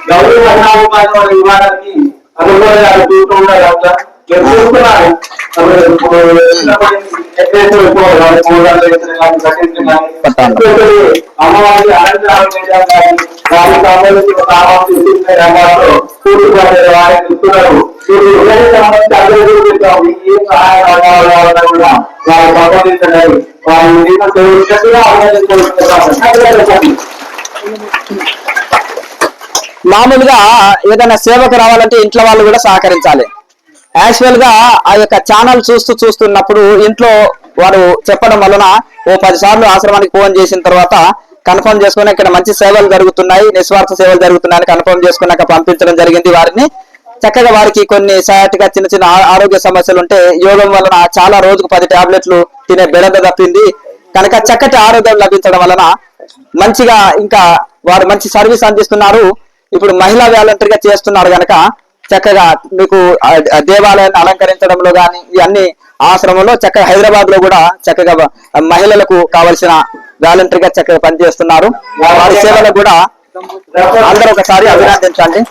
గౌరవ వివాదానికి అనుకూలంగా చూస్తూ ఉన్నారు అంతా చూస్తున్నారు. అమ్మవారి అనంతరాలు వారికి సంబంధించిన సామాజిక రంగాల్లో పూర్తిపడే వారిని చూస్తున్నారు. ఏ సహాయ కూడా వారికి సంబంధించినవి వారి మామూలుగా ఏదైనా సేవకు రావాలంటే ఇంట్లో వాళ్ళు కూడా సహకరించాలి. యాక్చువల్ గా ఆ యొక్క ఛానల్ చూస్తున్నప్పుడు ఇంట్లో వారు చెప్పడం వలన ఓ 10 సార్లు ఆశ్రమానికి ఫోన్ చేసిన తర్వాత కన్ఫర్మ్ చేసుకుని ఇక్కడ మంచి సేవలు జరుగుతున్నాయి, నిస్వార్థ సేవలు జరుగుతున్నాయని కన్ఫర్మ్ చేసుకున్నాక పంపించడం జరిగింది వారిని. చక్కగా వారికి కొన్ని సయాటిగా చిన్న చిన్న ఆరోగ్య సమస్యలు ఉంటే యోగం వలన చాలా రోజుకు 10 టాబ్లెట్లు తినే బెడద తప్పింది కనుక చక్కటి ఆరోగ్యం లభించడం వలన మంచిగా ఇంకా వారు మంచి సర్వీస్ అందిస్తున్నారు. ఇప్పుడు మహిళా వాలంటీర్గా చేస్తున్నారు కనుక చక్కగా మీకు దేవాలయాన్ని అలంకరించడంలో కానీ ఇవన్నీ ఆశ్రమంలో చక్కగా హైదరాబాద్ లో కూడా చక్కగా మహిళలకు కావలసిన వాలంటీర్గా చక్కగా పనిచేస్తున్నారు. వారి సేవలు కూడా అందరూ ఒకసారి అభినందించండి.